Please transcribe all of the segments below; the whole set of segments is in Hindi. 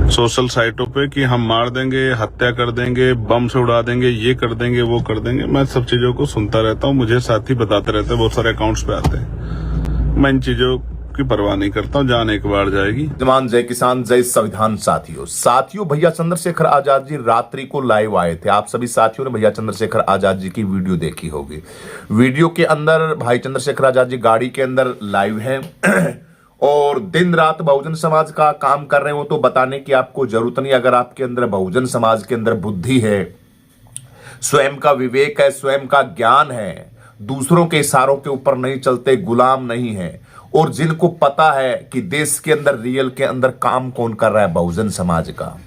सोशल साइटों पे कि हम मार देंगे, हत्या कर देंगे, बम से उड़ा देंगे, ये कर देंगे, वो कर देंगे। मैं सब चीजों को सुनता रहता हूँ, मुझे साथी बताते रहते हैं, बहुत सारे अकाउंट्स पे आते हैं। मैं इन चीजों की परवाह नहीं करता हूँ, जान एक बार जाएगी। जवान जय किसान जय संविधान। साथियों भैया चंद्रशेखर आजाद जी रात्रि को लाइव आए थे। आप सभी साथियों ने भैया चंद्रशेखर आजाद जी की वीडियो देखी होगी। वीडियो के अंदर भाई चंद्रशेखर आजाद जी गाड़ी के अंदर लाइव हैं और दिन रात बहुजन समाज का काम कर रहे हो तो बताने की आपको जरूरत नहीं। अगर आपके अंदर बहुजन समाज के अंदर बुद्धि है, स्वयं का विवेक है, स्वयं का ज्ञान है, दूसरों के इशारों के ऊपर नहीं चलते, गुलाम नहीं है, और जिनको पता है कि देश के अंदर रियल के अंदर काम कौन कर रहा है, बहुजन समाज का,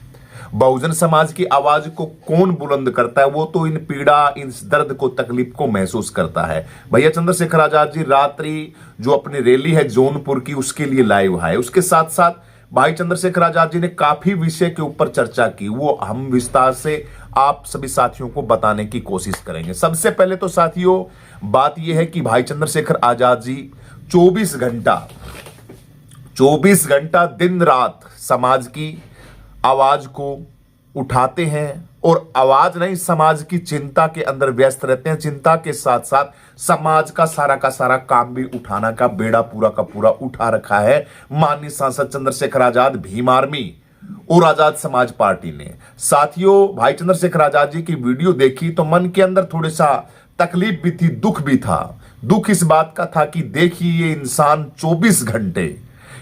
बहुजन समाज की आवाज को कौन बुलंद करता है, वो तो इन पीड़ा, इन दर्द को, तकलीफ को महसूस करता है। भैया चंद्रशेखर आजाद जी रात्रि जो अपनी रैली है जौनपुर की, उसके लिए लाइव है। उसके साथ साथ भाई चंद्रशेखर आजाद जी ने काफी विषय के ऊपर चर्चा की, वो हम विस्तार से आप सभी साथियों को बताने की कोशिश करेंगे। सबसे पहले तो साथियों बात यह है कि भाई चंद्रशेखर आजाद जी 24 घंटा दिन रात समाज की आवाज को उठाते हैं, और आवाज नहीं, समाज की चिंता के अंदर व्यस्त रहते हैं। चिंता के साथ साथ समाज का सारा काम भी उठाना का बेड़ा पूरा का पूरा उठा रखा है माननीय सांसद चंद्रशेखर आजाद, भीम आर्मी और आजाद समाज पार्टी ने। साथियों भाई चंद्रशेखर आजाद जी की वीडियो देखी तो मन के अंदर थोड़ा सा तकलीफ भी थी, दुख भी था। दुख इस बात का था कि देखिए ये इंसान 24 घंटे,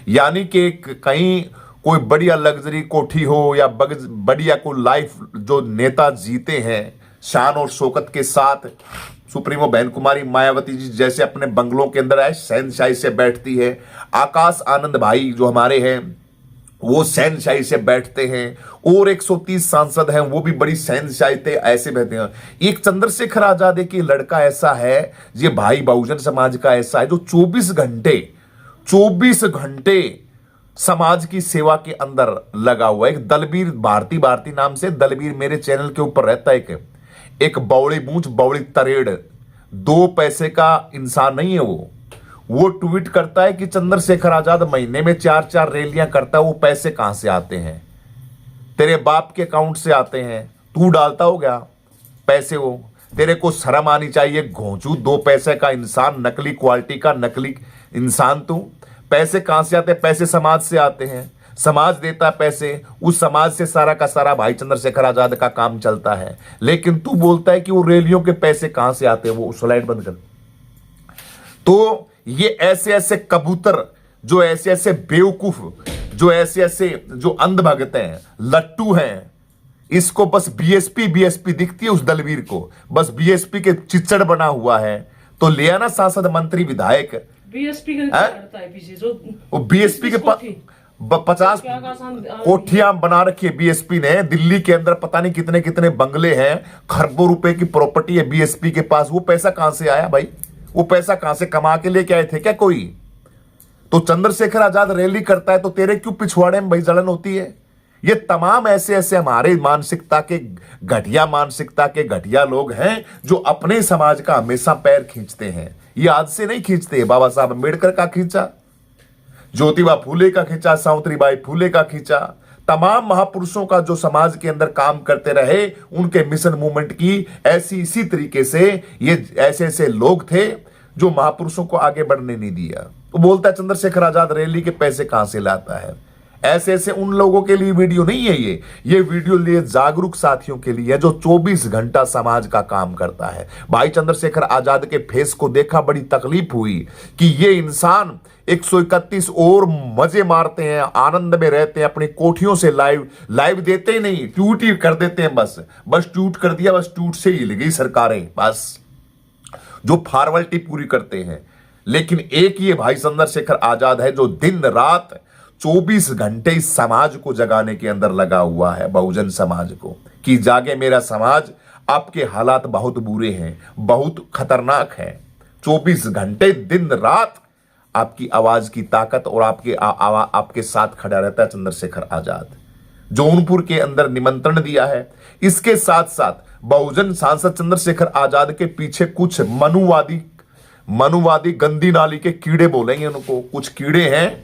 यानी कि कहीं कोई बढ़िया लग्जरी कोठी हो या बढ़िया कोई लाइफ जो नेता जीते हैं शान और शौकत के साथ, सुप्रीमो बहन कुमारी मायावती जी जैसे अपने बंगलों के अंदर आए शहनशाही से बैठती है, आकाश आनंद भाई जो हमारे हैं वो शहनशाही से बैठते हैं, और 130 सांसद हैं वो भी बड़ी शहनशाही थे, ऐसे बैठते हैं। एक चंद्रशेखर आजाद की लड़का ऐसा है, ये भाई बहुजन समाज का ऐसा है जो 24 घंटे समाज की सेवा के अंदर लगा हुआ है। एक दलबीर भारती नाम से दलबीर मेरे चैनल के ऊपर रहता है। एक बौड़ी मूंछ बौड़ी तरेड़, 2 पैसे का इंसान नहीं है वो ट्वीट करता है कि चंद्रशेखर आजाद महीने में 4-4 रैलियां करता है, वो पैसे कहां से आते हैं? तेरे बाप के अकाउंट से आते हैं, तू डालता हो गया पैसे? वो तेरे को शर्म आनी चाहिए, घोंचू 2 पैसे का इंसान, नकली क्वालिटी का नकली इंसान तू। पैसे कहां से आते हैं? पैसे समाज से आते हैं, समाज देता है पैसे, उस समाज से सारा का सारा भाई चंद्रशेखर आजाद का काम चलता है। लेकिन तू बोलता है कि वो रैलियों के पैसे कहां से आते हैं? वो स्लाइड बंद कर। तो ये ऐसे कबूतर, जो ऐसे बेवकूफ, जो ऐसे जो अंधभक्त हैं, लट्टू हैं, इसको बस बीएसपी दिखती है उस दलवीर को, बस बीएसपी के चिच्चड़ बना हुआ है। तो ले आना सांसद, मंत्री, विधायक, बीएसपी के 50 कोठियां बना रखी है बीएसपी ने। दिल्ली के अंदर पता नहीं कितने कितने बंगले हैं, खरबों रुपए की प्रॉपर्टी है बीएसपी के पास। वो पैसा कहां से आया भाई? वो पैसा कहां से कमा के लेके आए थे क्या कोई? तो चंद्रशेखर आजाद रैली करता है तो तेरे क्यों पिछवाड़े में भाई जलन होती है? ये तमाम ऐसे हमारे मानसिकता के घटिया लोग हैं जो अपने समाज का हमेशा पैर खींचते हैं। ये आज से नहीं खींचते, बाबा साहब अम्बेडकर का खींचा, ज्योतिबा फूले का खींचा, सावित्रीबाई फूले का खींचा, तमाम महापुरुषों का जो समाज के अंदर काम करते रहे, उनके मिशन मूवमेंट की इसी तरीके से ये ऐसे लोग थे जो महापुरुषों को आगे बढ़ने नहीं दिया। तो बोलता है चंद्रशेखर आजाद रैली के पैसे कहां से लाता है? ऐसे उन लोगों के लिए वीडियो नहीं है ये वीडियो लिए जागरूक साथियों के लिए है जो 24 घंटा समाज का काम करता है। भाई चंद्रशेखर आजाद के फेस को देखा, बड़ी तकलीफ हुई कि ये इंसान 131 और मजे मारते हैं, आनंद में रहते हैं, अपनी कोठियों से लाइव देते ही नहीं, ट्वीट ही कर देते हैं। बस ट्वीट कर दिया, बस ट्वीट से हिल गई सरकारें, बस जो फॉर्मेलिटी पूरी करते हैं। लेकिन एक ये भाई चंद्रशेखर आजाद है जो दिन रात 24 घंटे इस समाज को जगाने के अंदर लगा हुआ है, बहुजन समाज को, कि जागे मेरा समाज, आपके हालात बहुत बुरे हैं, बहुत खतरनाक है। 24 घंटे दिन रात आपकी आवाज की ताकत और आपके साथ खड़ा रहता है चंद्रशेखर आजाद। जौनपुर के अंदर निमंत्रण दिया है। इसके साथ साथ बहुजन सांसद चंद्रशेखर आजाद के पीछे कुछ मनुवादी गंदी नाली के कीड़े बोलेंगे उनको, कुछ कीड़े हैं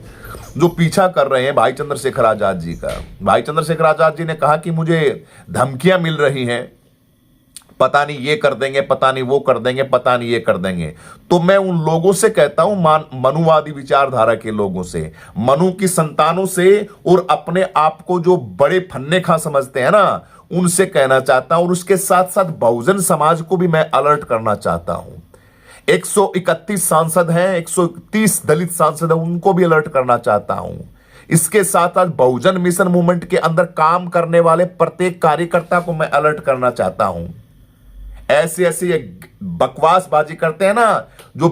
जो पीछा कर रहे हैं भाई चंद्रशेखर आजाद जी का। भाई चंद्रशेखर आजाद जी ने कहा कि मुझे धमकियां मिल रही हैं, पता नहीं ये कर देंगे, पता नहीं वो कर देंगे, पता नहीं ये कर देंगे। तो मैं उन लोगों से कहता हूं, मनुवादी विचारधारा के लोगों से, मनु की संतानों से, और अपने आप को जो बड़े फन्ने खा समझते हैं ना, उनसे कहना चाहता हूं। और उसके साथ साथ बहुजन समाज को भी मैं अलर्ट करना चाहता हूं। 131 सांसद हैं, 131 दलित सांसद हैं, उनको भी अलर्ट करना चाहता हूं। इसके साथ साथ बहुजन मिशन मूवमेंट के अंदर काम करने वाले प्रत्येक कार्यकर्ता को मैं अलर्ट करना चाहता हूं। ऐसे ऐसे ये बकवासबाजी करते हैं ना, जो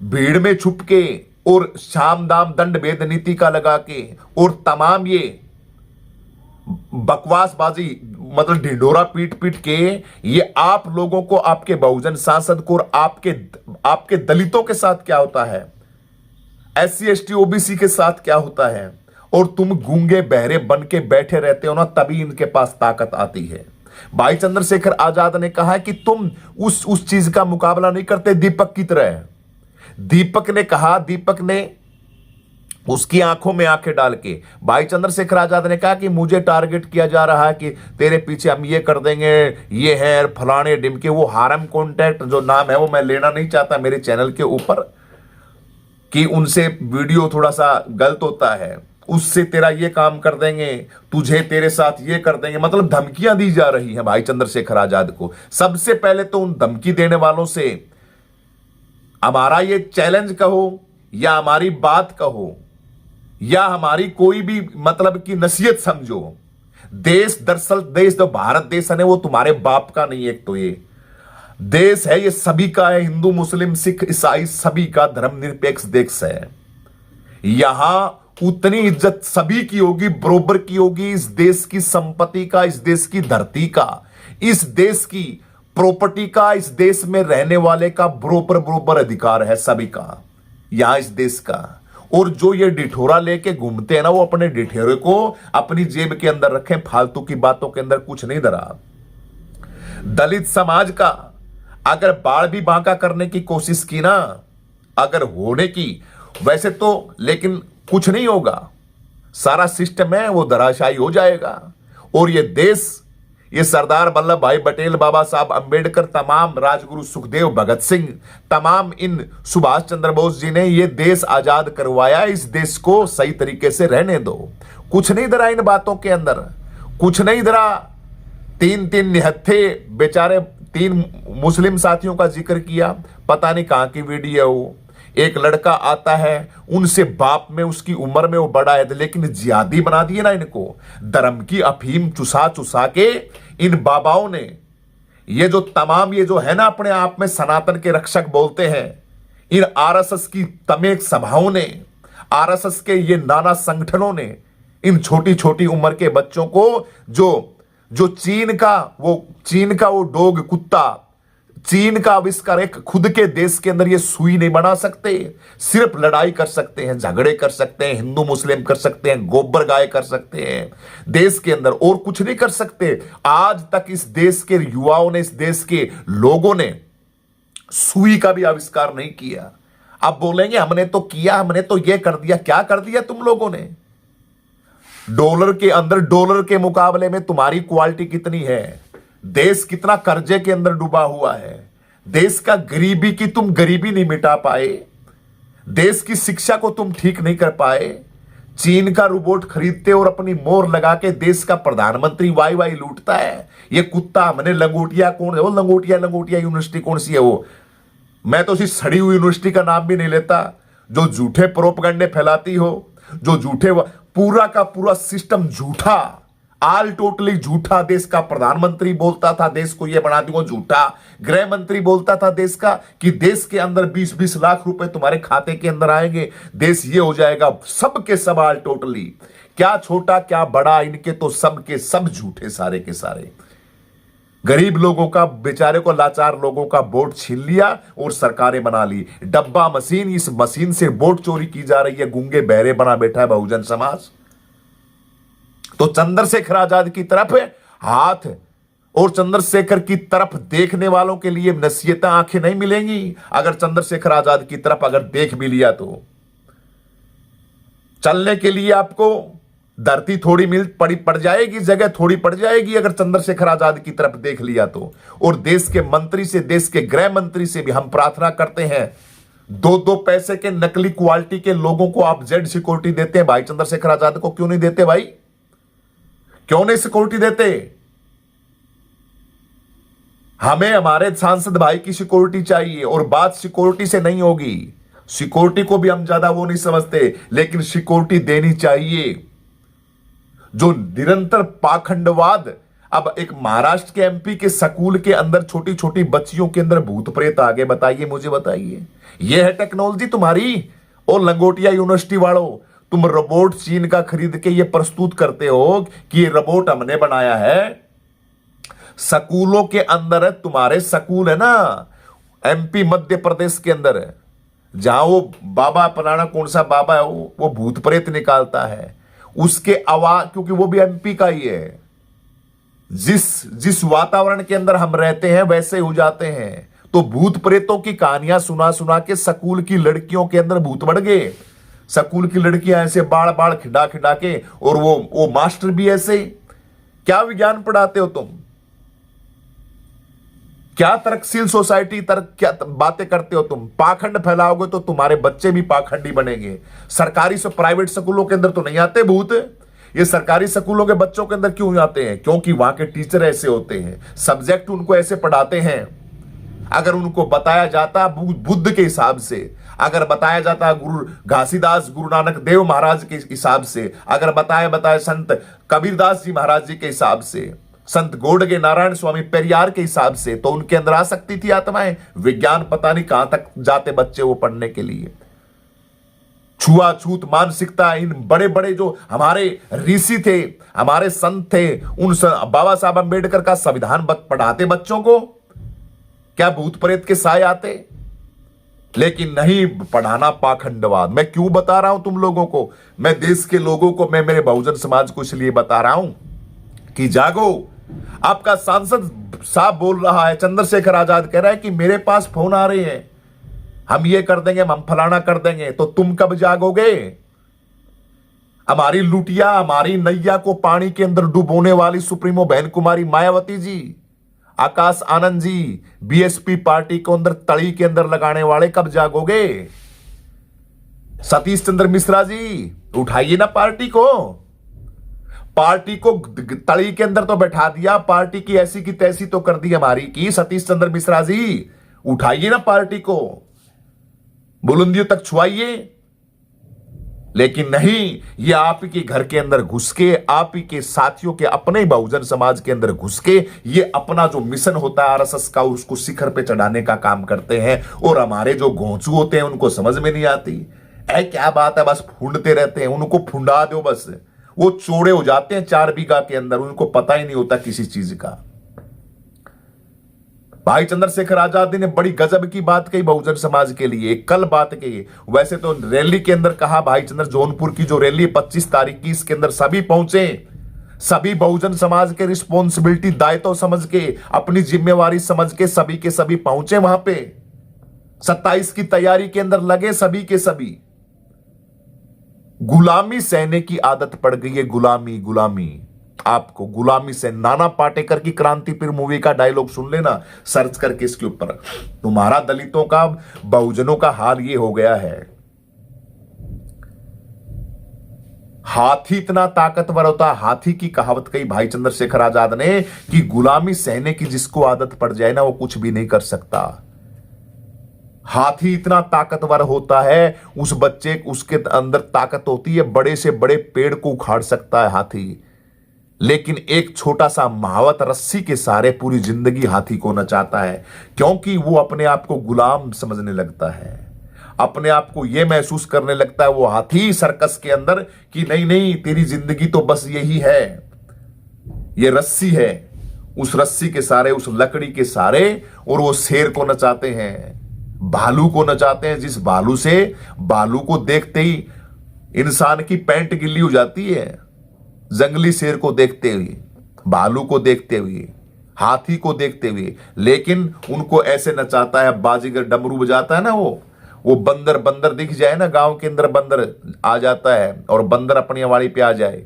भीड़ में छुप के और शाम दाम दंड भेद नीति का लगा के, और तमाम ये बकवासबाजी मतलब ढिंढोरा पीट पीट के, ये आप लोगों को, आपके बहुजन सांसद को और आपके दलितों के साथ क्या होता है, SC ST OBC के साथ क्या होता है, और तुम गूंगे बहरे बन के बैठे रहते हो ना, तभी इनके पास ताकत आती है। भाई चंद्रशेखर आजाद ने कहा कि तुम उस चीज का मुकाबला नहीं करते दीपक की तरह। दीपक ने कहा, दीपक ने उसकी आंखों में आंखें डाल के, भाई चंद्रशेखर आजाद ने कहा कि मुझे टारगेट किया जा रहा है कि तेरे पीछे हम ये कर देंगे, ये है फलाने डिमके। वो हारम कॉन्टैक्ट जो नाम है वो मैं लेना नहीं चाहता मेरे चैनल के ऊपर, कि उनसे वीडियो थोड़ा सा गलत होता है। उससे तेरा ये काम कर देंगे, तुझे तेरे साथ ये कर देंगे, मतलब धमकियां दी जा रही हैं भाई चंद्रशेखर आजाद को। सबसे पहले तो उन धमकी देने वालों से हमारा ये चैलेंज कहो, या हमारी बात कहो, या हमारी कोई भी मतलब की नसीहत समझो। देश दरअसल देश जो भारत देश है वो तुम्हारे बाप का नहीं है। एक तो ये देश है, ये सभी का है, हिंदू मुस्लिम सिख ईसाई सभी का धर्मनिरपेक्ष देश है। यहां उतनी इज्जत सभी की होगी, बरोबर की होगी। इस देश की संपत्ति का, इस देश की धरती का, इस देश की प्रॉपर्टी का, इस देश में रहने वाले का बरोबर अधिकार है सभी का, यहां इस देश का। और जो ये डिठोरा लेके घूमते हैं ना, वो अपने डिठोरे को अपनी जेब के अंदर रखें, फालतू की बातों के अंदर कुछ नहीं धरा। दलित समाज का अगर बाढ़ भी बांका करने की कोशिश की ना, अगर होने की, वैसे तो, लेकिन कुछ नहीं होगा। सारा सिस्टम है वो धराशायी हो जाएगा। और ये देश, ये सरदार वल्लभ भाई पटेल, बाबा साहब अंबेडकर, तमाम राजगुरु सुखदेव, भगत सिंह, तमाम इन सुभाष चंद्र बोस जी ने ये देश आजाद करवाया। इस देश को सही तरीके से रहने दो। कुछ नहीं धरा इन बातों के अंदर, कुछ नहीं धरा। तीन निहत्थे बेचारे, 3 मुस्लिम साथियों का जिक्र किया, पता नहीं कहां की वीडियो वो। एक लड़का आता है, उनसे बाप में, उसकी उम्र में वो बड़ा है, लेकिन जिहादी बना दिए ना इनको। धर्म की अफीम चुसा चुसा के इन बाबाओं ने, ये जो तमाम ये जो है ना अपने आप में सनातन के रक्षक बोलते हैं, इन RSS की तमेक सभाओं ने, RSS के ये नाना संगठनों ने इन छोटी छोटी उम्र के बच्चों को, जो चीन का वो डॉग कुत्ता, चीन का आविष्कार, एक खुद के देश के अंदर ये सुई नहीं बना सकते। सिर्फ लड़ाई कर सकते हैं, झगड़े कर सकते हैं, हिंदू मुस्लिम कर सकते हैं, गोबर गाय कर सकते हैं देश के अंदर, और कुछ नहीं कर सकते। आज तक इस देश के युवाओं ने, इस देश के लोगों ने सुई का भी आविष्कार नहीं किया। अब बोलेंगे हमने तो किया, हमने तो ये कर दिया। क्या कर दिया तुम लोगों ने? डॉलर के अंदर, डॉलर के मुकाबले में तुम्हारी क्वालिटी कितनी है? देश कितना कर्जे के अंदर डूबा हुआ है। देश का गरीबी की तुम गरीबी नहीं मिटा पाए, देश की शिक्षा को तुम ठीक नहीं कर पाए। चीन का रोबोट खरीदते और अपनी मोहर लगा के देश का प्रधानमंत्री वाई वाई लूटता है। ये कुत्ता हमने लंगोटिया, कौन है वो लंगोटिया यूनिवर्सिटी कौन सी है वो? मैं तो उसी सड़ी हुई यूनिवर्सिटी का नाम भी नहीं लेता, जो झूठे प्रोपगंडे फैलाती हो, जो झूठे, पूरा का पूरा सिस्टम झूठा, आल टोटली झूठा। देश का प्रधानमंत्री बोलता था देश को ये बना दूंगा, झूठा। गृह मंत्री बोलता था देश का कि देश के अंदर 20-20 लाख रुपए तुम्हारे खाते के अंदर आएंगे, देश ये हो जाएगा। सब के सब आल टोटली, क्या छोटा क्या बड़ा, इनके तो सब के सब झूठे सारे के सारे। गरीब लोगों का, बेचारे को, लाचार लोगों का वोट छीन लिया और सरकारें बना ली। डब्बा मशीन, इस मशीन से वोट चोरी की जा रही है। गूंगे बहरे बना बैठा है बहुजन समाज। तो चंद्रशेखर आजाद की तरफ हाथ, और चंद्रशेखर की तरफ देखने वालों के लिए नसीहतें, आंखें नहीं मिलेंगी। अगर चंद्रशेखर आजाद की तरफ अगर देख भी लिया तो चलने के लिए आपको धरती थोड़ी पड़ जाएगी, जगह थोड़ी पड़ जाएगी अगर चंद्रशेखर आजाद की तरफ देख लिया तो। और देश के मंत्री से, देश के गृह मंत्री से भी हम प्रार्थना करते हैं, 2-2 पैसे के नकली क्वालिटी के लोगों को आप जेड सिक्योरिटी देते हैं, भाई चंद्रशेखर आजाद को क्यों नहीं देते? भाई क्यों नहीं सिक्योरिटी देते? हमें हमारे सांसद भाई की सिक्योरिटी चाहिए, और बात सिक्योरिटी से नहीं होगी। सिक्योरिटी को भी हम ज्यादा वो नहीं समझते, लेकिन सिक्योरिटी देनी चाहिए। जो निरंतर पाखंडवाद, अब एक महाराष्ट्र के एमपी के स्कूल के अंदर छोटी छोटी बच्चियों के अंदर भूत प्रेत आ गए, बताइए, मुझे बताइए, यह है टेक्नोलॉजी तुम्हारी? और लंगोटिया यूनिवर्सिटी वालों, तुम रोबोट चीन का खरीद के ये प्रस्तुत करते हो कि ये रोबोट हमने बनाया है। स्कूलों के अंदर तुम्हारे स्कूल है ना, एमपी मध्य प्रदेश के अंदर, जहां वो बाबा पुराना कौन सा बाबा है वो भूत प्रेत निकालता है, उसके आवाज, क्योंकि वो भी एमपी का ही है, जिस वातावरण के अंदर हम रहते हैं वैसे हो जाते हैं। तो भूत प्रेतों की कहानियां सुना सुना के स्कूल की लड़कियों के अंदर भूत बढ़ गए। स्कूल की लड़कियां ऐसे बाड़ बाड़ खिड़ा खिड़ा के, और वो मास्टर भी ऐसे। क्या विज्ञान पढ़ाते हो तुम? क्या तर्कशील सोसाइटी क्या बातें करते हो तुम? पाखंड फैलाओगे तो तुम्हारे बच्चे भी पाखंडी बनेंगे। सरकारी से प्राइवेट स्कूलों के अंदर तो नहीं आते भूत, ये सरकारी स्कूलों के बच्चों के अंदर क्यों आते हैं? क्योंकि वहां के टीचर ऐसे होते हैं, सब्जेक्ट उनको ऐसे पढ़ाते हैं। अगर उनको बताया जाता बुद्ध के हिसाब से, अगर बताया जाता गुरु घासीदास गुरु नानक देव महाराज के हिसाब से, अगर बताया संत कबीरदास जी महाराज जी के हिसाब से, संत गोडगे नारायण स्वामी पेरियार के हिसाब से, तो उनके अंदर आ सकती थी आत्माएं। विज्ञान पता नहीं कहां तक जाते बच्चे वो पढ़ने के लिए। छुआछूत मानसिकता, इन बड़े बड़े जो हमारे ऋषि थे, हमारे संत थे, उन बाबा साहब अम्बेडकर का संविधान पढ़ाते बच्चों को, क्या भूत प्रेत के साए आते? लेकिन नहीं, पढ़ाना पाखंडवाद। मैं क्यों बता रहा हूं तुम लोगों को? मैं देश के लोगों को, मैं मेरे बहुजन समाज को इसलिए बता रहा हूं कि जागो। आपका सांसद साहब बोल रहा है, चंद्रशेखर आजाद कह रहा है कि मेरे पास फोन आ रहे हैं, हम ये कर देंगे, हम फलाना कर देंगे। तो तुम कब जागोगे? हमारी लुटिया, हमारी नैया को पानी के अंदर डुबोने वाली सुप्रीमो बहन कुमारी मायावती जी, आकाश आनंद जी, बीएसपी पार्टी को अंदर तड़ी के अंदर लगाने वाले, कब जागोगे? सतीश चंद्र मिश्रा जी, उठाइए ना पार्टी को। पार्टी को तड़ी के अंदर तो बैठा दिया, पार्टी की ऐसी की तैसी तो कर दी हमारी की। सतीश चंद्र मिश्रा जी, उठाइए ना पार्टी को, बुलंदियों तक छुआइए। लेकिन नहीं, ये आप ही के घर के अंदर घुस के, आप ही के साथियों के, अपने बहुजन समाज के अंदर घुस के, ये अपना जो मिशन होता है आरएसएस का, उसको शिखर पे चढ़ाने का काम करते हैं। और हमारे जो घोंचू होते हैं उनको समझ में नहीं आती है, क्या बात है, बस फूंडते रहते हैं। उनको फुंडा दो बस, वो चौड़े हो जाते हैं 4 बीघा के अंदर, उनको पता ही नहीं होता किसी चीज का। भाई चंद्रशेखर आजाद ने बड़ी गजब की बात कही बहुजन समाज के लिए, कल बात कही। वैसे तो रैली के अंदर कहा, भाई चंद्र जौनपुर की जो रैली 25 तारीख की, इसके अंदर सभी पहुंचे, सभी बहुजन समाज के रिस्पॉन्सिबिलिटी, दायित्व समझ के, अपनी जिम्मेवारी समझ के सभी के सभी पहुंचे वहां पे। 27 की तैयारी के अंदर लगे सभी के सभी। गुलामी सहने की आदत पड़ गई है, गुलामी गुलामी। आपको गुलामी से, नाना पाटेकर की क्रांतिवीर मूवी का डायलॉग सुन लेना, सर्च करके इसके ऊपर। तुम्हारा दलितों का, बहुजनों का हाल ये हो गया है। हाथी इतना ताकतवर होता, हाथी की कहावत कही भाई चंद्रशेखर आजाद ने कि गुलामी सहने की जिसको आदत पड़ जाए ना, वो कुछ भी नहीं कर सकता। हाथी इतना ताकतवर होता है, उस बच्चे, उसके अंदर ताकत होती है, बड़े से बड़े पेड़ को उखाड़ सकता है हाथी। लेकिन एक छोटा सा महावत रस्सी के सहारे पूरी जिंदगी हाथी को नचाता है, क्योंकि वो अपने आप को गुलाम समझने लगता है, अपने आप को यह महसूस करने लगता है वो हाथी सर्कस के अंदर कि नहीं नहीं, तेरी जिंदगी तो बस यही है, ये रस्सी है। उस रस्सी के सहारे, उस लकड़ी के सहारे, और वो शेर को नचाते हैं, भालू को नचाते हैं, जिस भालू से, भालू को देखते ही इंसान की पैंट गिल्ली हो जाती है। जंगली शेर को देखते हुए, भालू को देखते हुए, हाथी को देखते हुए, लेकिन उनको ऐसे नचाता है, बाजीगर डमरू बजाता है ना, वो बंदर बंदर दिख जाए ना, गांव के अंदर बंदर आ जाता है और बंदर अपनी अवाड़ी पे आ जाए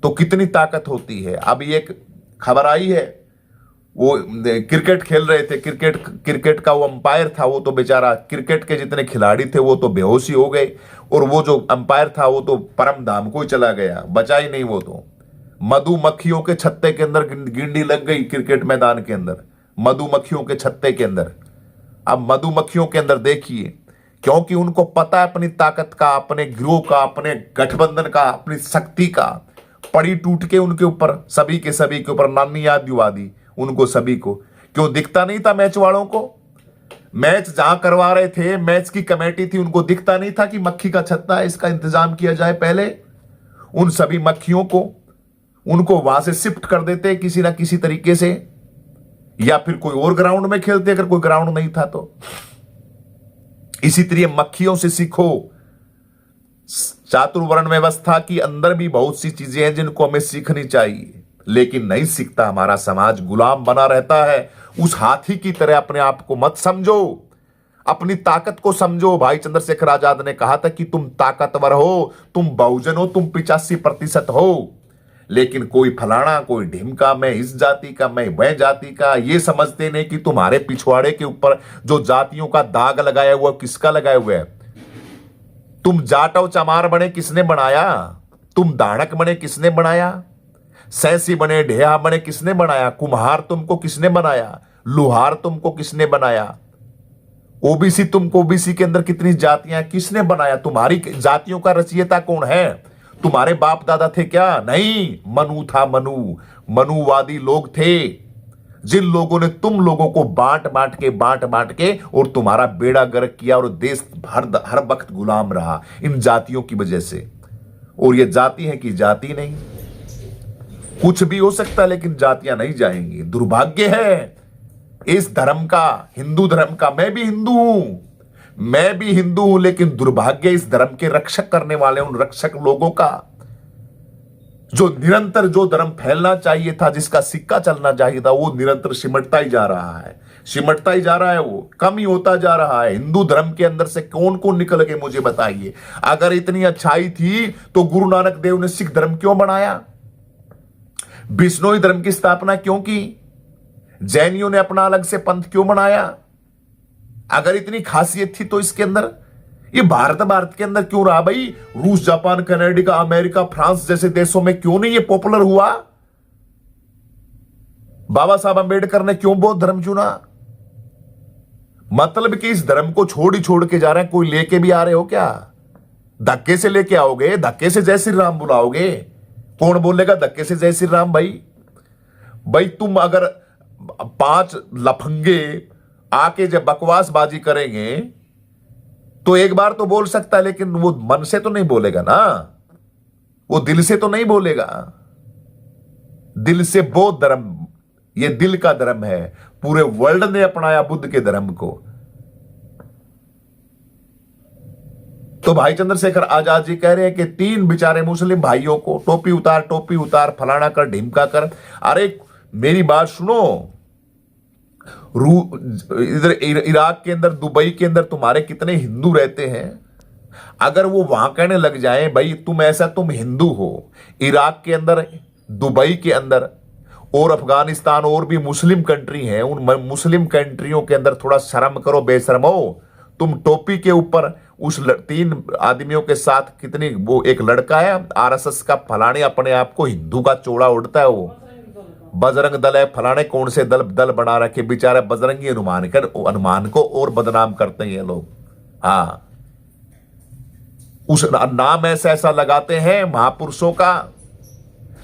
तो कितनी ताकत होती है। अभी एक खबर आई है, वो क्रिकेट खेल रहे थे, क्रिकेट का वो अंपायर था, वो तो बेचारा, क्रिकेट के जितने खिलाड़ी थे वो तो बेहोश ही हो गए, और वो जो अंपायर था वो तो परम धाम को ही चला गया, बचा ही नहीं वो तो। मधुमक्खियों के छत्ते के अंदर गिंडी लग गई क्रिकेट मैदान के अंदर, मधुमक्खियों के छत्ते के अंदर। अब मधुमक्खियों के अंदर देखिए, क्योंकि उनको पता है अपनी ताकत का, अपने गिरोह का, अपने गठबंधन का, अपनी शक्ति का, पड़ी टूट के उनके ऊपर, सभी के सभी के ऊपर नानी याद दिवा दी उनको सभी को। क्यों दिखता नहीं था मैच वालों को? मैच जहां करवा रहे थे, मैच की कमेटी थी, उनको दिखता नहीं था कि मक्खी का छत्ता है, इसका इंतजाम किया जाए पहले। उन सभी मक्खियों को उनको वहां से शिफ्ट कर देते किसी ना किसी तरीके से, या फिर कोई और ग्राउंड में खेलते अगर कोई ग्राउंड नहीं था तो। इसी तरह मक्खियों से सीखो। चातुर्वर्ण व्यवस्था की अंदर भी बहुत सी चीजें हैं जिनको हमें सीखनी चाहिए, लेकिन नहीं सीखता हमारा समाज, गुलाम बना रहता है। उस हाथी की तरह अपने आप को मत समझो, अपनी ताकत को समझो। भाई चंद्रशेखर आजाद ने कहा था कि तुम ताकतवर हो, तुम बहुजन हो, तुम 85% हो, लेकिन कोई फलाना, कोई ढिमका, मैं इस जाति का, मैं वह जाति का, ये समझते नहीं कि तुम्हारे पिछवाड़े के ऊपर जो जातियों का दाग लगाया हुआ, किसका लगाया हुआ है? तुम जाट और चमार बने, किसने बनाया? तुम दानक बने, किसने बनाया? सैंसी बने, ढेहा बने, किसने बनाया? कुम्हार तुमको किसने बनाया? लुहार तुमको किसने बनाया? ओबीसी, तुमको ओबीसी के अंदर कितनी जातियां, किसने बनाया? तुम्हारी जातियों का रचयिता कौन है? तुम्हारे बाप दादा थे क्या? नहीं, मनु था, मनुवादी लोग थे, जिन लोगों ने तुम लोगों को बांट बांट के और तुम्हारा बेड़ा गर्क किया, और देश हर वक्त गुलाम रहा इन जातियों की वजह से। और ये जाति है कि जाति नहीं, कुछ भी हो सकता है लेकिन जातियां नहीं जाएंगी। दुर्भाग्य है इस धर्म का, हिंदू धर्म का। मैं भी हिंदू हूं, लेकिन दुर्भाग्य इस धर्म के रक्षक करने वाले उन रक्षक लोगों का, जो निरंतर जो धर्म फैलना चाहिए था, जिसका सिक्का चलना चाहिए था, वो निरंतर सिमटता ही जा रहा है, वो कम ही होता जा रहा है। हिंदू धर्म के अंदर से कौन कौन निकल के मुझे बताइए। अगर इतनी अच्छाई थी तो गुरु नानक देव ने सिख धर्म क्यों बनाया? बिश्नोई धर्म की स्थापना क्यों की? जैनियों ने अपना अलग से पंथ क्यों बनाया? अगर इतनी खासियत थी तो इसके अंदर ये भारत के अंदर क्यों रहा भाई? रूस, जापान, कनाडा, अमेरिका, फ्रांस जैसे देशों में क्यों नहीं ये पॉपुलर हुआ? बाबा साहब अंबेडकर ने क्यों बौद्ध धर्म चुना? मतलब कि इस धर्म को छोड़ के जा रहे हैं। कोई लेके भी आ रहे हो क्या? धक्के से लेके आओगे? धक्के से जय श्री राम बुलाओगे? कौन बोलेगा धक्के से जय श्री राम? भाई तुम अगर 5 लफंगे आके जब बकवासबाजी करेंगे तो एक बार तो बोल सकता है, लेकिन वो मन से तो नहीं बोलेगा ना, वो दिल से तो नहीं बोलेगा। दिल से बौद्ध धर्म, ये दिल का धर्म है। पूरे वर्ल्ड ने अपनाया बुद्ध के धर्म को। तो भाई चंद्रशेखर आजाद जी कह रहे हैं कि 3 बेचारे मुस्लिम भाइयों को टोपी उतार, फलाना कर, ढिमका कर। अरे मेरी बात सुनो, इधर इराक के अंदर, दुबई के अंदर तुम्हारे कितने हिंदू रहते हैं। अगर वो वहां कहने लग जाएं भाई तुम हिंदू हो, इराक के अंदर, दुबई के अंदर और अफगानिस्तान और भी मुस्लिम कंट्री हैं, उन मुस्लिम कंट्रियों के अंदर थोड़ा शर्म करो, बेशर्मो। तुम टोपी के ऊपर उस 3 आदमियों के साथ कितनी, वो एक लड़का है आरएसएस का, फलाने अपने आप को हिंदू का चोड़ा उड़ता है, वो बजरंग दल है, फलाने कौन से दल बना रखे, बेचारे बजरंगी हनुमान को और बदनाम करते हैं ये लोग। हाँ, उस नाम ऐसा लगाते हैं महापुरुषों का,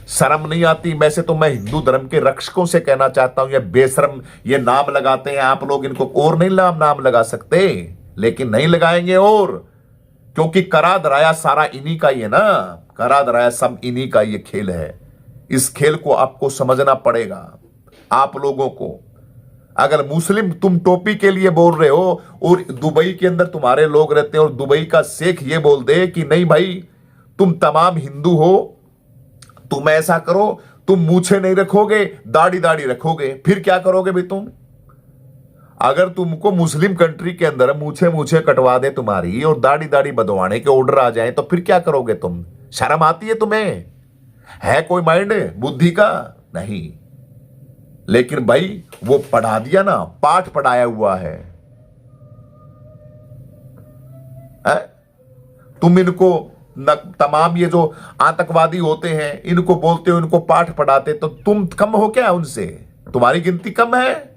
शर्म नहीं आती। वैसे तो मैं हिंदू धर्म के रक्षकों से कहना चाहता हूं, ये बेशर्म ये नाम लगाते हैं आप लोग, इनको और नहीं नाम लगा सकते, लेकिन नहीं लगाएंगे। और क्योंकि करा धराया सारा इन्हीं का ही है ना, करा धराया सब इन्हीं का ये खेल है। इस खेल को आपको समझना पड़ेगा आप लोगों को। अगर मुस्लिम तुम टोपी के लिए बोल रहे हो और दुबई के अंदर तुम्हारे लोग रहते हैं और दुबई का शेख ये बोल दे कि नहीं भाई तुम तमाम हिंदू हो, तुम ऐसा करो, तुम मूछे नहीं रखोगे, दाढ़ी रखोगे, फिर क्या करोगे भाई तुम? अगर तुमको मुस्लिम कंट्री के अंदर मूछे मूछे कटवा दे तुम्हारी और दाढ़ी दाढ़ी बधवाने के ऑर्डर आ जाए तो फिर क्या करोगे तुम? शर्म आती है तुम्हें? है कोई माइंड बुद्धि का? नहीं। लेकिन भाई वो पढ़ा दिया ना, पाठ पढ़ाया हुआ है। तुम इनको तमाम ये जो आतंकवादी होते हैं इनको बोलते हो, इनको पाठ पढ़ाते, तो तुम कम हो क्या उनसे? तुम्हारी गिनती कम है?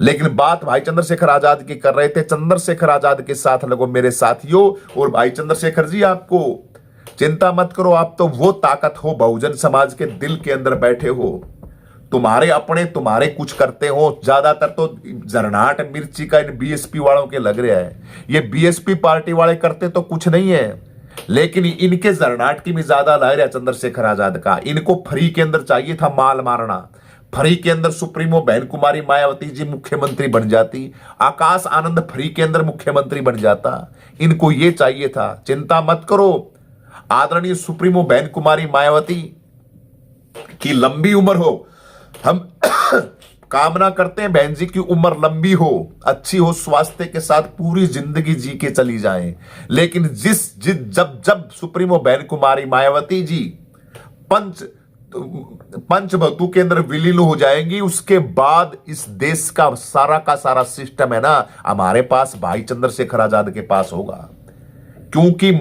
लेकिन बात भाई चंद्रशेखर आजाद की कर रहे थे। चंद्रशेखर आजाद के साथ लगो मेरे साथियों। और भाई चंद्रशेखर जी, आपको चिंता मत करो, आप तो वो ताकत हो, बहुजन समाज के दिल के अंदर बैठे हो। तुम्हारे अपने तुम्हारे कुछ करते हो, ज्यादातर तो जरनाट मिर्ची का इन बीएसपी वालों के लग रहा है। ये बीएसपी पार्टी वाले करते तो कुछ नहीं है, लेकिन इनके जरनाट की भी ज्यादा लग रहा है चंद्रशेखर आजाद का। इनको फ्री के अंदर चाहिए था माल मारना। फ्री के अंदर सुप्रीमो बहन कुमारी मायावती जी मुख्यमंत्री बन जाती, आकाश आनंद फ्री के अंदर मुख्यमंत्री बन जाता। इनको ये चाहिए था। चिंता मत करो, आदरणीय सुप्रीमो बहन कुमारी मायावती की लंबी उम्र हो। हम कामना करते हैं बहन जी की उम्र लंबी हो, अच्छी हो, स्वास्थ्य के साथ पूरी जिंदगी जी के चली जाएं। लेकिन जब सुप्रीमो बहन कुमारी मायावती जी पंचभूतों के अंदर विलीन हो जाएंगी, उसके बाद इस देश का सारा सिस्टम है ना, हमारे पास भाई चंद्रशेखर आजाद के पास होगा। क्योंकि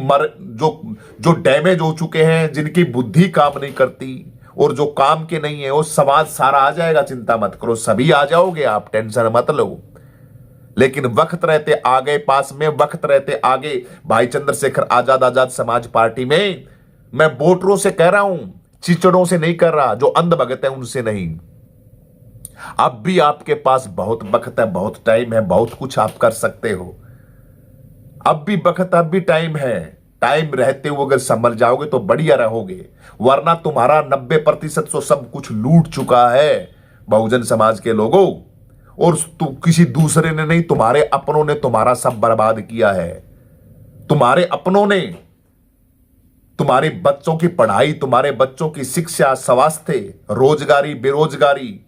जो डैमेज हो चुके हैं, जिनकी बुद्धि काम नहीं करती और जो काम के नहीं है, वो समाज सारा आ जाएगा। चिंता मत करो, सभी आ जाओगे आप, टेंशन मत लो। लेकिन वक्त रहते आगे, पास में वक्त रहते आगे भाई चंद्रशेखर आजाद समाज पार्टी में, मैं वोटरों से कह रहा हूं, चिचड़ों से नहीं कर रहा, जो अंध भगत है उनसे नहीं। अब भी आपके पास बहुत वक्त है, बहुत टाइम है, बहुत कुछ आप कर सकते हो। अब भी वक्त, अब भी टाइम है। टाइम रहते हुए अगर संभल जाओगे तो बढ़िया रहोगे, वरना तुम्हारा 90% तो सब कुछ लूट चुका है बहुजन समाज के लोगों। और किसी दूसरे ने नहीं, तुम्हारे अपनों ने तुम्हारा सब बर्बाद किया है। तुम्हारे अपनों ने तुम्हारे बच्चों की पढ़ाई, तुम्हारे बच्चों की शिक्षा, स्वास्थ्य, रोजगारी, बेरोजगारी,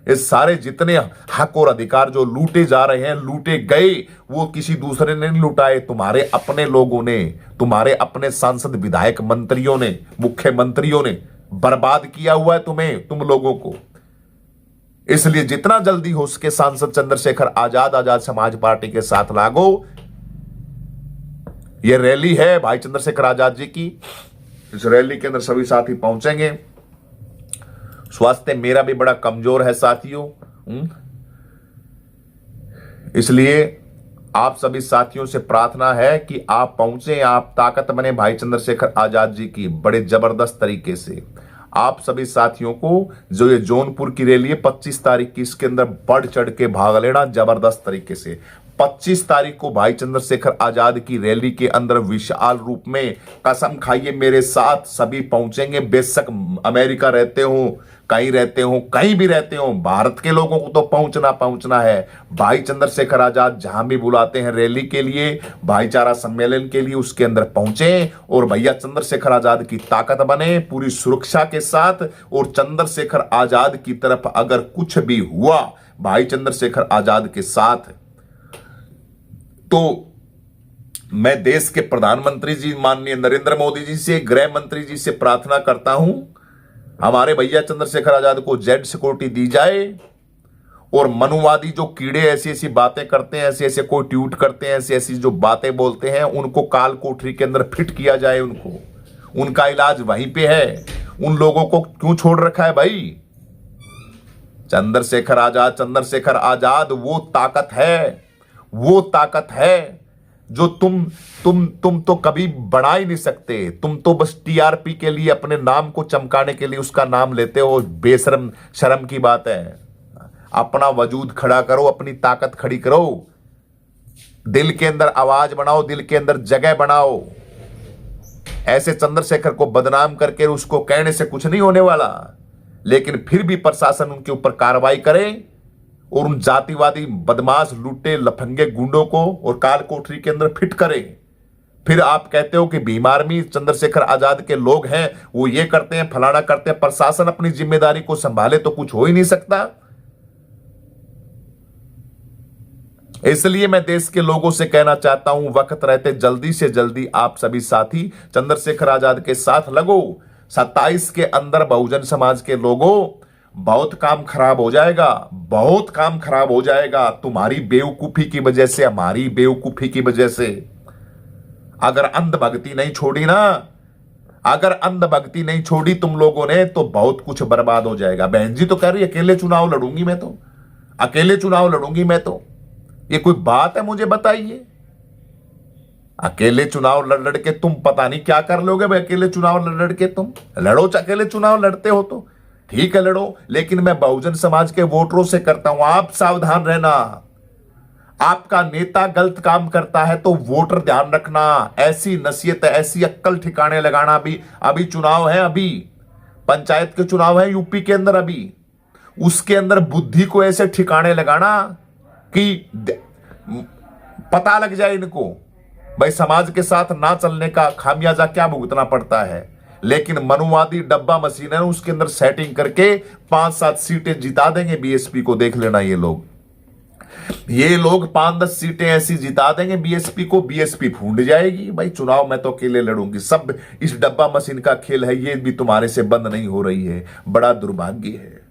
इस सारे जितने हक और अधिकार जो लूटे जा रहे हैं, लूटे गए, वो किसी दूसरे ने नहीं लुटाए, तुम्हारे अपने लोगों ने, तुम्हारे अपने सांसद, विधायक, मंत्रियों ने, मुख्यमंत्रियों ने बर्बाद किया हुआ है तुम्हें, तुम लोगों को। इसलिए जितना जल्दी हो सके सांसद चंद्रशेखर आजाद समाज पार्टी के साथ लागो। ये रैली है भाई चंद्रशेखर आजाद जी की, इस रैली के अंदर सभी साथी पहुंचेंगे। स्वास्थ्य मेरा भी बड़ा कमजोर है साथियों, इसलिए आप सभी साथियों से प्रार्थना है कि आप पहुंचे, आप ताकत बने भाई चंद्रशेखर आजाद जी की बड़े जबरदस्त तरीके से। आप सभी साथियों को जो ये जौनपुर की रैली है 25 तारीख की, इसके अंदर बढ़ चढ़ के भाग लेना जबरदस्त तरीके से। 25 तारीख को भाई चंद्रशेखर आजाद की रैली के अंदर विशाल रूप में, कसम खाइए मेरे साथ, सभी पहुंचेंगे। बेशक अमेरिका रहते हो, कहीं रहते हो, कहीं भी रहते हो, भारत के लोगों को तो पहुंचना है। भाई चंद्रशेखर आजाद जहां भी बुलाते हैं रैली के लिए, भाईचारा सम्मेलन के लिए, उसके अंदर पहुंचे और भैया चंद्रशेखर आजाद की ताकत बने पूरी सुरक्षा के साथ। और चंद्रशेखर आजाद की तरफ अगर कुछ भी हुआ भाई चंद्रशेखर आजाद के साथ, तो मैं देश के प्रधानमंत्री जी माननीय नरेंद्र मोदी जी से, गृह मंत्री जी से प्रार्थना करता हूं, हमारे भैया चंद्रशेखर आजाद को जेड सिक्योरिटी दी जाए। और मनुवादी जो कीड़े ऐसी ऐसी बातें करते हैं, ऐसे ऐसे कोई ट्वीट करते हैं, ऐसी ऐसी जो बातें बोलते हैं, उनको काल कोठरी के अंदर फिट किया जाए। उनका इलाज वहीं पे है। उन लोगों को क्यों छोड़ रखा है भाई? चंद्रशेखर आजाद वो ताकत है, वो ताकत है जो तुम तो कभी बढ़ा ही नहीं सकते। तुम तो बस टीआरपी के लिए, अपने नाम को चमकाने के लिए उसका नाम लेते हो। बेशरम, शर्म की बात है। अपना वजूद खड़ा करो, अपनी ताकत खड़ी करो, दिल के अंदर आवाज बनाओ, दिल के अंदर जगह बनाओ। ऐसे चंद्रशेखर को बदनाम करके उसको कहने से कुछ नहीं होने वाला, लेकिन फिर भी प्रशासन उनके ऊपर कार्रवाई करे और उन जातिवादी बदमाश, लुटे, लफंगे गुंडों को और काल कोठरी के अंदर फिट करे। फिर आप कहते हो कि भीम आर्मी चंद्रशेखर आजाद के लोग हैं, वो ये करते हैं, फलाना करते हैं। प्रशासन अपनी जिम्मेदारी को संभाले तो कुछ हो ही नहीं सकता। इसलिए मैं देश के लोगों से कहना चाहता हूं, वक्त रहते जल्दी से जल्दी आप सभी साथी चंद्रशेखर आजाद के साथ लगो। 27 के अंदर बहुजन समाज के लोगों, बहुत काम खराब हो जाएगा, बहुत काम खराब हो जाएगा तुम्हारी बेवकूफी की वजह से, हमारी बेवकूफी की वजह से। अगर अंधभक्ति नहीं छोड़ी ना, अगर अंधभक्ति नहीं छोड़ी तुम लोगों ने, तो बहुत कुछ बर्बाद हो जाएगा। बहन जी तो कह रही अकेले चुनाव लड़ूंगी मैं, तो अकेले चुनाव लड़ूंगी मैं, तो ये कोई बात है? मुझे बताइए, अकेले चुनाव लड़ लड़ के तुम पता नहीं क्या कर लोगे भाई। अकेले चुनाव लड़ लड़ के तुम लड़ो, अकेले चुनाव लड़ते हो तो ठीक है लड़ो, लेकिन मैं बहुजन समाज के वोटरों से करता हूं, आप सावधान रहना। आपका नेता गलत काम करता है तो वोटर ध्यान रखना। ऐसी नसीहत, ऐसी अक्कल ठिकाने लगाना। अभी चुनाव है, अभी पंचायत के चुनाव है यूपी के अंदर, अभी उसके अंदर बुद्धि को ऐसे ठिकाने लगाना कि पता लग जाए इनको भाई समाज के साथ ना चलने का खामियाजा क्या भुगतना पड़ता है। लेकिन मनुवादी डब्बा मशीन है, उसके अंदर सेटिंग करके 5-7 सीटें जिता देंगे बीएसपी को। देख लेना, ये लोग 5-10 सीटें ऐसी जिता देंगे बीएसपी को, बीएसपी फूंड जाएगी। भाई चुनाव मैं तो अकेले लड़ूंगी। सब इस डब्बा मशीन का खेल है, ये भी तुम्हारे से बंद नहीं हो रही है। बड़ा दुर्भाग्य है।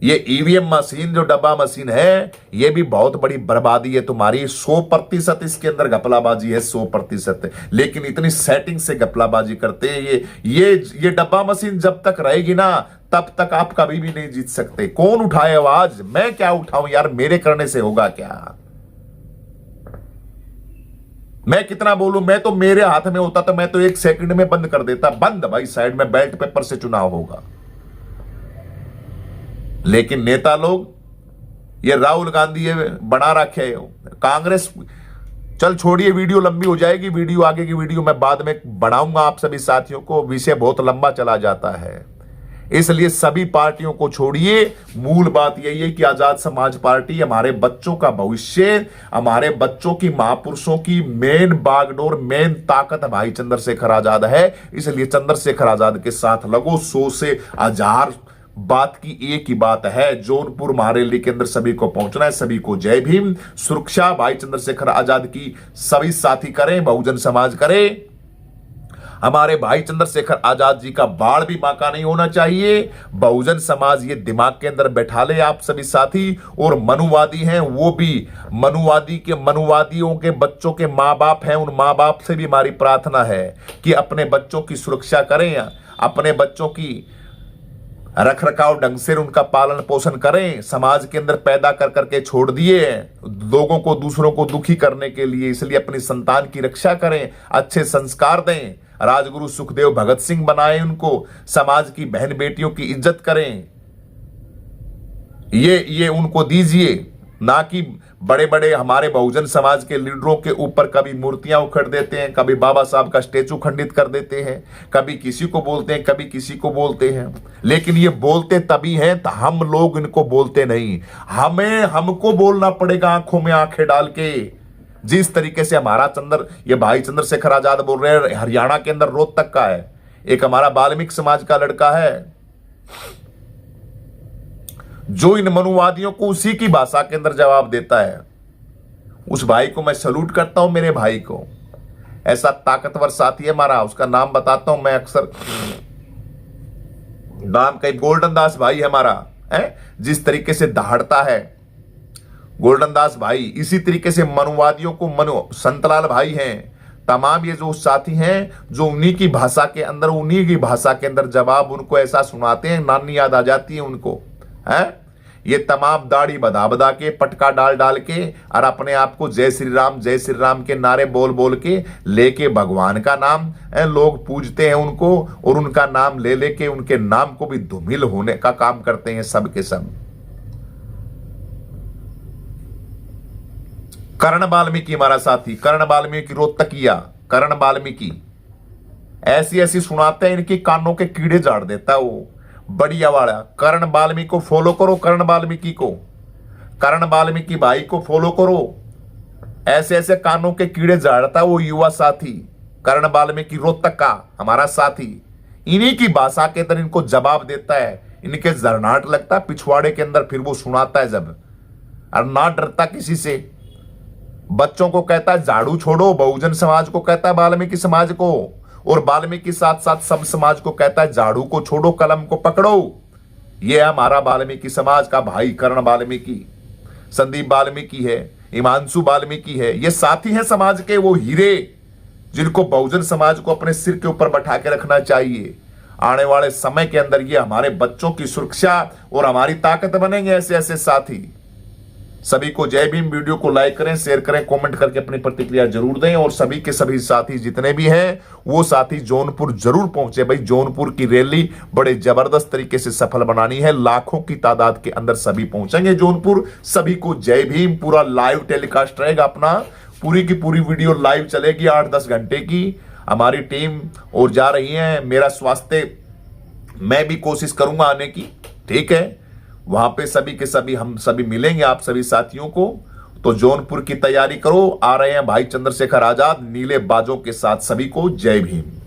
ये ईवीएम मशीन जो डब्बा मशीन है, ये भी बहुत बड़ी बर्बादी है तुम्हारी। 100% इसके अंदर घपलाबाजी है, 100%। लेकिन इतनी सेटिंग से घपलाबाजी करते हैं ये डब्बा मशीन जब तक रहेगी ना, तब तक आप कभी भी नहीं जीत सकते। कौन उठाए आवाज? मैं क्या उठाऊं यार, मेरे करने से होगा क्या? मैं कितना बोलूं? मैं तो, मेरे हाथ में होता तो मैं तो 1 सेकंड में बंद कर देता। बंद भाई, साइड में बैलेट पेपर से चुनाव होगा। लेकिन नेता लोग, ये राहुल गांधी ये बना रखे है कांग्रेस। चल छोड़िए, वीडियो लंबी हो जाएगी। वीडियो आगे की वीडियो मैं बाद में बनाऊंगा आप सभी साथियों को, विषय बहुत लंबा चला जाता है। इसलिए सभी पार्टियों को छोड़िए। मूल बात यही है कि आजाद समाज पार्टी हमारे बच्चों का भविष्य, हमारे बच्चों की, महापुरुषों की मेन बागडोर, मेन ताकत भाई चंद्रशेखर आजाद है। इसलिए चंद्रशेखर आजाद के साथ लगो। 100 से 1000 बात की एक ही बात है, जौनपुर महारेली के अंदर सभी को पहुंचना है। सभी को जय भीम। सुरक्षा भाई चंद्रशेखर आजाद की सभी साथी करें, बहुजन समाज करें। हमारे भाई चंद्रशेखर आजाद जी का बाढ़ भी बांका नहीं होना चाहिए। बहुजन समाज ये दिमाग के अंदर बैठा ले आप सभी साथी। और मनुवादी हैं वो भी, मनुवादियों के बच्चों के माँ बाप हैं, उन माँ बाप से भी हमारी प्रार्थना है कि अपने बच्चों की सुरक्षा करें, अपने बच्चों की रख रखाव ढंग से उनका पालन पोषण करें। समाज के अंदर पैदा कर करके छोड़ दिए लोगों को, दूसरों को दुखी करने के लिए। इसलिए अपनी संतान की रक्षा करें, अच्छे संस्कार दें। राजगुरु सुखदेव भगत सिंह बनाए उनको। समाज की बहन बेटियों की इज्जत करें, ये उनको दीजिए। ना कि बड़े बड़े हमारे बहुजन समाज के लीडरों के ऊपर कभी मूर्तियां उखड़ देते हैं, कभी बाबा साहब का स्टेचू खंडित कर देते हैं, कभी किसी को बोलते हैं, कभी किसी को बोलते हैं। लेकिन ये बोलते तभी हैं तो हम लोग इनको बोलते नहीं। हमको बोलना पड़ेगा आंखों में आंखें डाल के। जिस तरीके से हमारा ये भाई चंद्रशेखर आजाद बोल रहे हैं, हरियाणा के अंदर रोहतक का है, एक हमारा वाल्मीकि समाज का लड़का है जो इन मनुवादियों को उसी की भाषा के अंदर जवाब देता है। उस भाई को मैं सैल्यूट करता हूं, मेरे भाई को। ऐसा ताकतवर साथी है हमारा, उसका नाम बताता हूं मैं अक्सर, नाम कई गोल्डन दास भाई है हमारा, है जिस तरीके से दहाड़ता है गोल्डन दास भाई। इसी तरीके से मनुवादियों को संतलाल भाई हैं, तमाम ये जो साथी हैं जो उन्हीं की भाषा के अंदर, उन्हीं की भाषा के अंदर जवाब उनको ऐसा सुनाते हैं, नानी याद आ जाती है उनको, है। ये तमाम दाढ़ी बधा बधा के, पटका डाल डाल के और अपने आप को जय श्री राम के नारे बोल बोल के लेके भगवान का नाम लोग पूजते हैं उनको, और उनका नाम ले लेके उनके नाम को भी धूमिल होने का काम करते हैं सब के सब। कर्ण वाल्मीकि हमारा साथी, कर्ण वाल्मीकि रोहतकिया, कर्ण वाल्मीकि ऐसी ऐसी सुनाते हैं, इनकी कानों के कीड़े झाड़ देता है वो बढ़िया वाला। कर्ण वाल्मीकि को फॉलो करो, कर्ण वाल्मीकि को, कर्ण वाल्मीकि भाई को फॉलो करो। ऐसे ऐसे कानों के कीड़े झाड़ता है वो युवा साथी कर्ण वाल्मीकि रोहतक का हमारा साथी। इन्हीं की भाषा के अंदर इनको जवाब देता है, इनके जरनाट लगता है पिछवाड़े के अंदर, फिर वो सुनाता है जब, और ना डरता किसी से। बच्चों को कहता है झाड़ू छोड़ो, बहुजन समाज को कहता है वाल्मीकि समाज को, और वाल्मीकि साथ साथ सब समाज को कहता है झाड़ू को छोड़ो, कलम को पकड़ो। यह हमारा वाल्मीकि समाज का भाई कर्ण वाल्मीकि, संदीप वाल्मीकि है, हिमांशु वाल्मीकि है। ये साथी हैं समाज के, वो हीरे जिनको बहुजन समाज को अपने सिर के ऊपर बैठा के रखना चाहिए। आने वाले समय के अंदर ये हमारे बच्चों की सुरक्षा और हमारी ताकत बनेंगे ऐसे ऐसे साथी। सभी को जय भीम। वीडियो को लाइक करें, शेयर करें, कमेंट करके अपनी प्रतिक्रिया जरूर दें, और सभी के सभी साथी जितने भी हैं वो साथी जौनपुर जरूर पहुंचे। भाई जौनपुर की रैली बड़े जबरदस्त तरीके से सफल बनानी है, लाखों की तादाद के अंदर सभी पहुंचेंगे जौनपुर। सभी को जय भीम। पूरा लाइव टेलीकास्ट रहेगा अपना, पूरी की पूरी वीडियो लाइव चलेगी 8-10 घंटे की। हमारी टीम और जा रही है, मेरा स्वास्थ्य मैं भी कोशिश करूंगा आने की, ठीक है। वहां पे सभी के सभी हम सभी मिलेंगे आप सभी साथियों को। तो जौनपुर की तैयारी करो, आ रहे हैं भाई चंद्रशेखर आजाद नीले बाजों के साथ। सभी को जय भीम।